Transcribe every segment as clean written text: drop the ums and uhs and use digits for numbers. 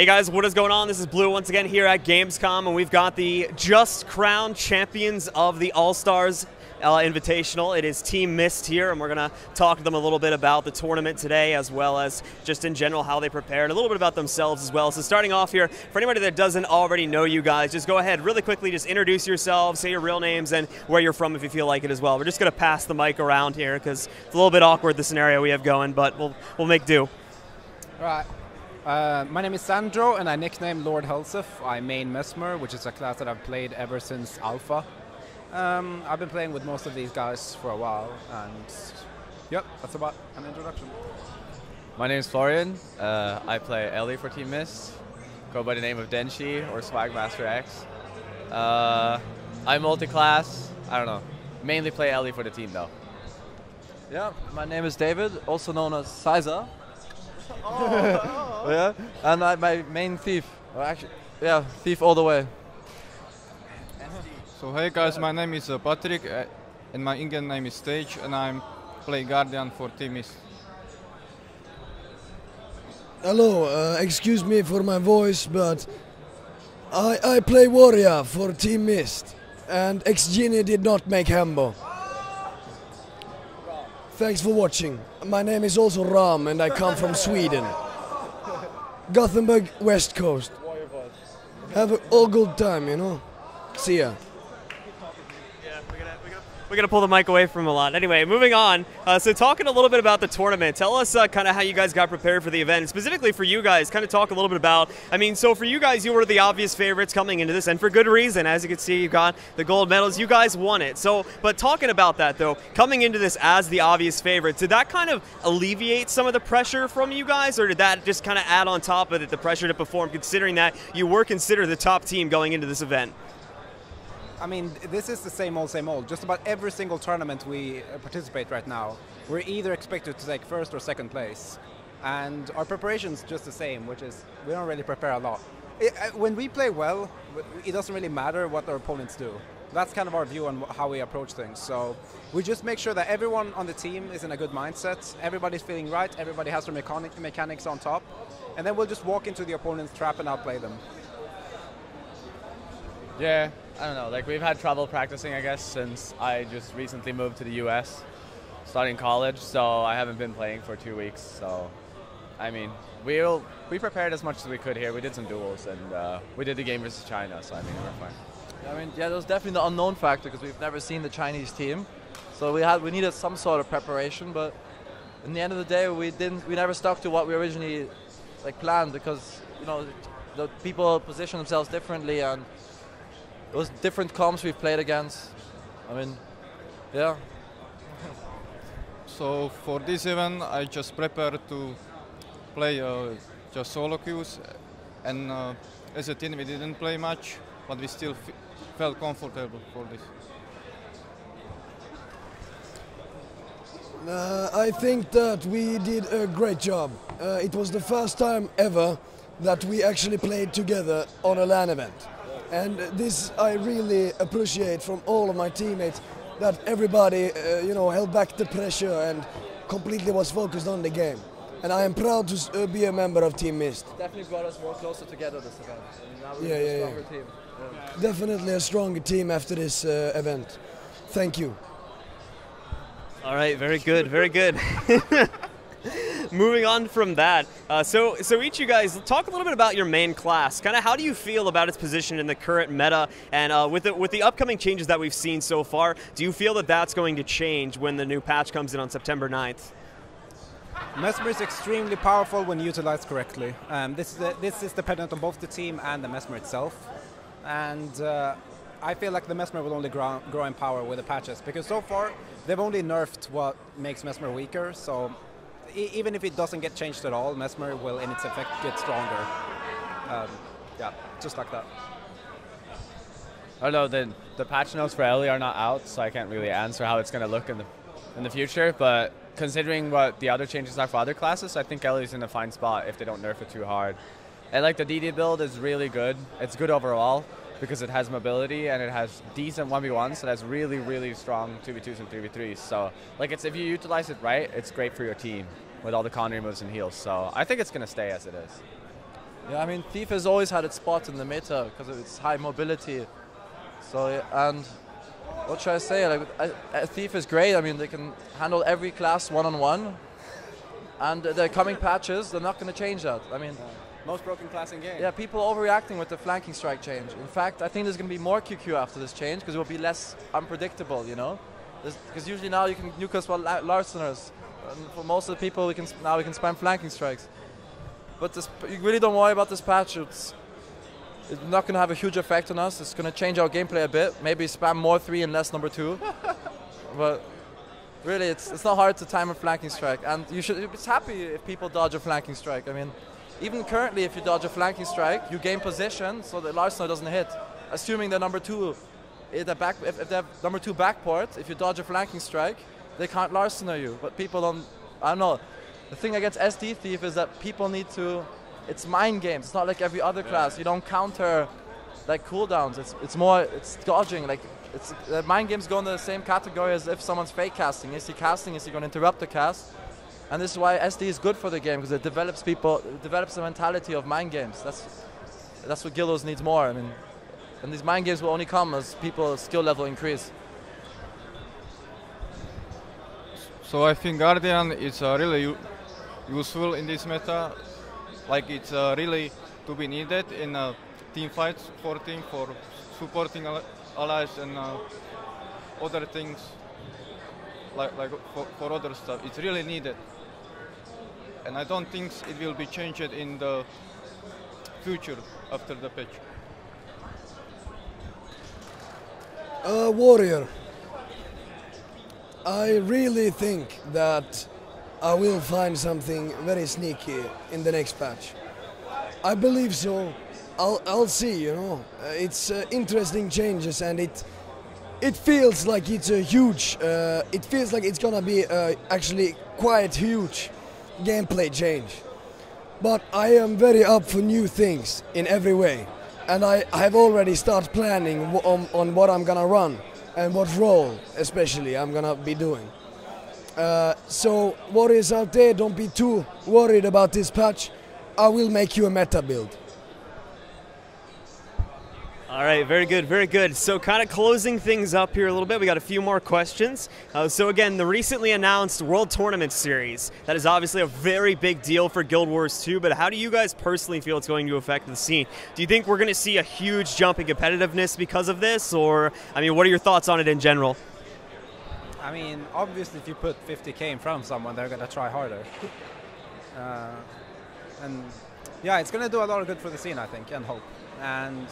Hey guys, what is going on? This is Blue once again here at Gamescom, and we've got the just crowned champions of the All-Stars Invitational. It is Team Mist here, and we're going to talk to them a little bit about the tournament today, as well as just in general how they prepared, a little bit about themselves as well. So starting off here, for anybody that doesn't already know you guys, just go ahead really quickly, just introduce yourselves, say your real names, and where you're from if you feel like it as well. We're just going to pass the mic around here because it's a little bit awkward, the scenario we have going, but we'll make do. All right. My name is Sandro, and I nickname Lord Helsef. I main Mesmer, which is a class that I've played ever since Alpha. I've been playing with most of these guys for a while, and yep, that's about an introduction. My name is Florian. I play Ellie for Team Mist. Go by the name of Denshi or Swagmaster X. I'm multi-class. I don't know. Mainly play Ellie for the team though. Yeah, my name is David, also known as Sizer. Yeah, and my main thief. Well, actually, yeah, thief all the way. So hey guys, my name is Patrick, and my in-game name is Stage, and I'm play Guardian for Team Mist. Hello, excuse me for my voice, but I play Warrior for Team Mist, and X-Genie did not make Hambo. Thanks for watching. My name is also Ram, and I come from Sweden. Gothenburg, West Coast. Have a all good time, you know. See ya. We're going to pull the mic away from a lot. Anyway, moving on. So talking a little bit about the tournament, tell us kind of how you guys got prepared for the event. Specifically for you guys, kind of talk a little bit about, I mean, so for you guys, you were the obvious favorites coming into this, and for good reason. As you can see, you got the gold medals. You guys won it. So, but talking about that, though, coming into this as the obvious favorites, did that kind of alleviate some of the pressure from you guys, or did that just kind of add on top of it the pressure to perform, considering that you were considered the top team going into this event? I mean, this is the same old. Just about every single tournament we participate right now, we're either expected to take first or second place. And our preparation's just the same, which is we don't really prepare a lot. When we play well, it doesn't really matter what our opponents do. That's kind of our view on how we approach things. So we just make sure that everyone on the team is in a good mindset, everybody's feeling right, everybody has their mechanics on top, and then we'll just walk into the opponent's trap and outplay them. Yeah, I don't know, like we've had trouble practicing, I guess, since I just recently moved to the US, starting college, so I haven't been playing for 2 weeks, so, I mean, we prepared as much as we could here. We did some duels, and we did the game versus China, so I mean, we're fine. I mean, yeah, there was definitely the unknown factor because we've never seen the Chinese team, so we needed some sort of preparation, but in the end of the day, we never stuck to what we originally planned because, you know, the people position themselves differently, and it was different comps we've played against. I mean, yeah. So for this event, I just prepared to play just solo queues, and as a team we didn't play much, but we still felt comfortable for this. I think that we did a great job. It was the first time ever that we actually played together on a LAN event. And this I really appreciate from all of my teammates, that everybody you know, held back the pressure and completely was focused on the game. And I am proud to be a member of Team Mist. Definitely brought us more closer together this event. I mean, now we're a stronger team. Yeah. Definitely a stronger team after this event. Thank you. All right, very good, very good. Moving on from that, so each of you guys, talk a little bit about your main class. Kind of how do you feel about its position in the current meta, and with the upcoming changes that we've seen so far, do you feel that that's going to change when the new patch comes in on September 9th? Mesmer is extremely powerful when utilized correctly. This is dependent on both the team and the Mesmer itself. And I feel like the Mesmer will only grow in power with the patches, because so far they've only nerfed what makes Mesmer weaker, so even if it doesn't get changed at all, Mesmer will in its effect get stronger. Yeah, just like that. I don't know, the patch notes for Ellie are not out, so I can't really answer how it's going to look in the future, but considering what the other changes are for other classes, I think Ellie's in a fine spot if they don't nerf it too hard. And like the DD build is really good. It's good overall because it has mobility and it has decent 1v1s. It has really, really strong 2v2s and 3v3s. So like if you utilize it right, it's great for your team with all the counter moves and heals. So I think it's going to stay as it is. Yeah, I mean, Thief has always had its spot in the meta because of its high mobility. So, yeah, and what should I say? Like, Thief is great. I mean, they can handle every class one-on-one. And the coming patches, they're not going to change that. I mean, Most broken class in game. yeah, people overreacting with the flanking strike change. In fact, I think there's going to be more QQ after this change because it will be less unpredictable, you know? Because usually now you can nuke us while Larceners. And for most of the people, we can spam flanking strikes. But you really don't worry about this patch. It's not going to have a huge effect on us. It's going to change our gameplay a bit. Maybe spam more 3 and less number 2. But really, it's not hard to time a flanking strike. And it's happy if people dodge a flanking strike. I mean, even currently, if you dodge a flanking strike, you gain position so the Larcener doesn't hit. Assuming the number 2, if they have number 2 backport, if you dodge a flanking strike, they can't Larcener you. But people don't, I don't know. The thing against SD Thief is that people need to, it's mind games. It's not like every other class. You don't counter like cooldowns. It's dodging. Like the mind games go in the same category as if someone's fake casting. Is he casting? Is he going to interrupt the cast? And this is why SD is good for the game, because it develops the mentality of mind games. That's what Guildos needs more. I mean, and these mind games will only come as people's skill level increase. So I think Guardian is really useful in this meta. Like it's really to be needed in team fights for supporting allies and other things like for other stuff. It's really needed. And I don't think it will be changed in the future after the patch. Warrior, I really think that I will find something very sneaky in the next patch. I believe so. I'll see, you know. It's interesting changes, and it feels like it's a huge. It feels like it's gonna be actually quite huge gameplay change. But I am very up for new things in every way, and I have already started planning on what I'm gonna run and what role, especially, I'm gonna be doing. So warriors out there, don't be too worried about this patch. I will make you a meta build. All right, very good, very good. So kind of closing things up here a little bit, we got a few more questions. So again, the recently announced World Tournament Series, that is obviously a very big deal for Guild Wars 2, but how do you guys personally feel it's going to affect the scene? Do you think we're going to see a huge jump in competitiveness because of this, or, I mean, what are your thoughts on it in general? I mean, obviously if you put 50k in front of someone, they're going to try harder. And yeah, it's going to do a lot of good for the scene, I think, and hope. And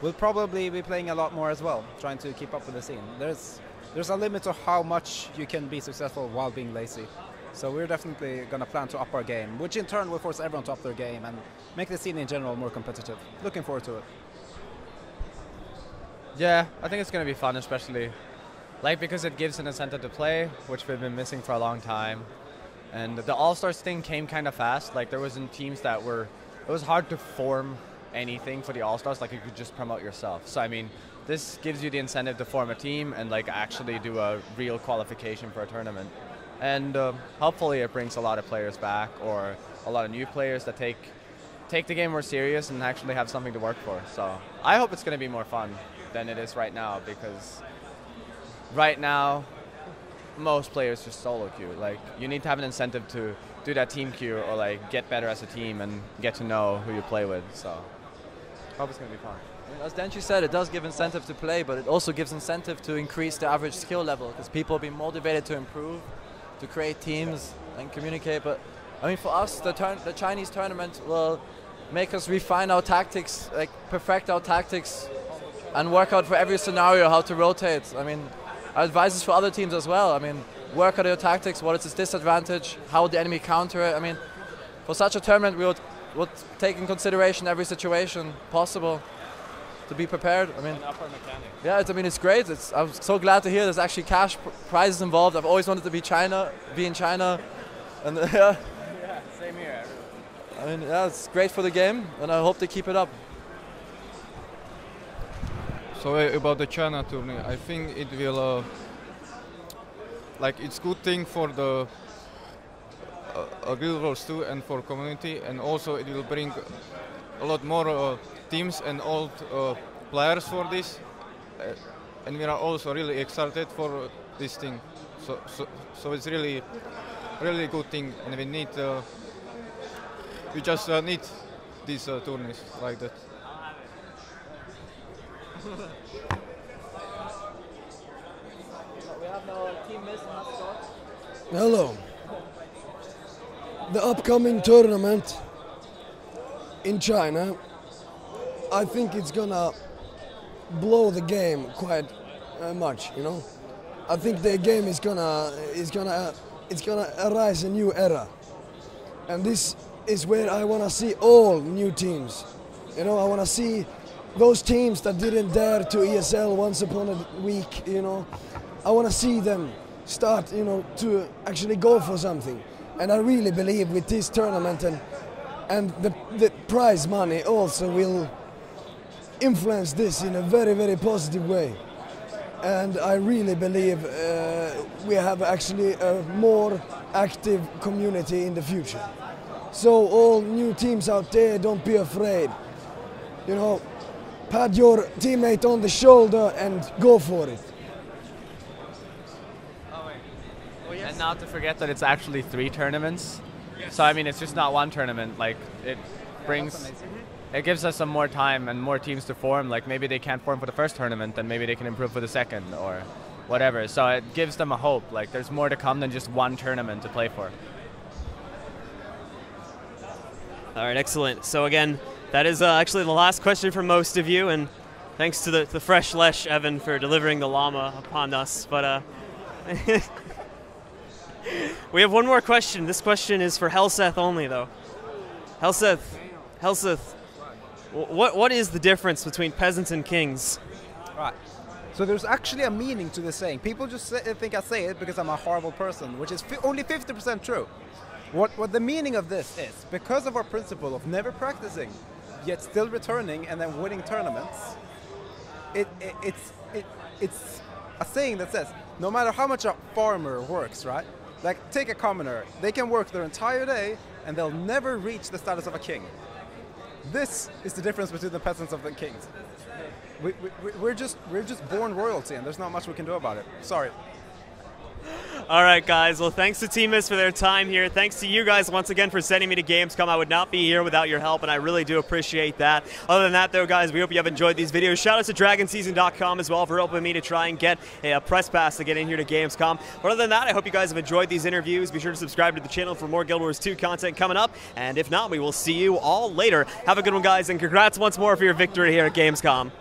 we'll probably be playing a lot more as well, trying to keep up with the scene. There's a limit to how much you can be successful while being lazy. So we're definitely going to plan to up our game, which in turn will force everyone to up their game and make the scene in general more competitive. Looking forward to it. Yeah, I think it's going to be fun, especially because it gives an incentive to play, which we've been missing for a long time. And the All-Stars thing came kind of fast. Like there wasn't teams that it was hard to form anything for the All-Stars, like you could just promote yourself. So I mean, this gives you the incentive to form a team and like actually do a real qualification for a tournament. And hopefully it brings a lot of players back, or a lot of new players that take the game more serious and actually have something to work for. So I hope it's going to be more fun than it is right now, because right now most players just solo queue. Like you need to have an incentive to do that team queue or like get better as a team and get to know who you play with. So I hope it's going to be fun. As Denchi said, it does give incentive to play, but it also gives incentive to increase the average skill level, because people will be motivated to improve, to create teams and communicate. But I mean, for us, the Chinese tournament will make us refine our tactics, like perfect our tactics, and work out for every scenario how to rotate. I mean, our advice is for other teams as well. I mean, work out your tactics, what is its disadvantage, how would the enemy counter it. I mean, for such a tournament, we would take in consideration every situation possible to be prepared. I mean, yeah, it's great. I'm so glad to hear there's actually cash prizes involved. I've always wanted to be in China, and yeah, same here. I mean, yeah, it's great for the game, and I hope they keep it up. So about the China tournament, I think it will, it's good thing for the Guild Wars 2 and for community, and also it will bring a lot more teams and old players for this, and we are also really excited for this thing. So it's really good thing, and we just need these tourneys like that. We have no team miss on that score. Hello. The upcoming tournament in China, I think it's gonna blow the game quite much, you know. I think the game is gonna arise a new era, and this is where I wanna see all new teams. You know, I wanna see those teams that didn't dare to ESL once upon a week. You know, I wanna see them start, you know, to actually go for something. And I really believe with this tournament and the prize money also will influence this in a very, very positive way. And I really believe we have actually a more active community in the future. So all new teams out there, don't be afraid. You know, pat your teammate on the shoulder and go for it. And not to forget that it's actually 3 tournaments. Yes. So I mean, it's just not one tournament. Like it gives us some more time and more teams to form. Like maybe they can't form for the first tournament, then maybe they can improve for the second or whatever. So it gives them a hope. Like there's more to come than just one tournament to play for. All right, excellent. So again, that is actually the last question for most of you, and thanks to the fresh lesh Evan for delivering the llama upon us. But we have one more question. This question is for Helseth only, though. Helseth, what is the difference between peasants and kings? Right. So there's actually a meaning to this saying. People just think I say it because I'm a horrible person, which is only 50% true. What the meaning of this is, because of our principle of never practicing, yet still returning and then winning tournaments, it's a saying that says, no matter how much a farmer works, right? Like, take a commoner. They can work their entire day, and they'll never reach the status of a king. This is the difference between the peasants and the kings. We're just born royalty, and there's not much we can do about it. Sorry. All right, guys. Well, thanks to Team Mist for their time here. Thanks to you guys once again for sending me to Gamescom. I would not be here without your help, and I really do appreciate that. Other than that, though, guys, we hope you have enjoyed these videos. Shout out to DragonSeason.com as well for helping me to try and get a press pass to get in here to Gamescom. But other than that, I hope you guys have enjoyed these interviews. Be sure to subscribe to the channel for more Guild Wars 2 content coming up. And if not, we will see you all later. Have a good one, guys, and congrats once more for your victory here at Gamescom.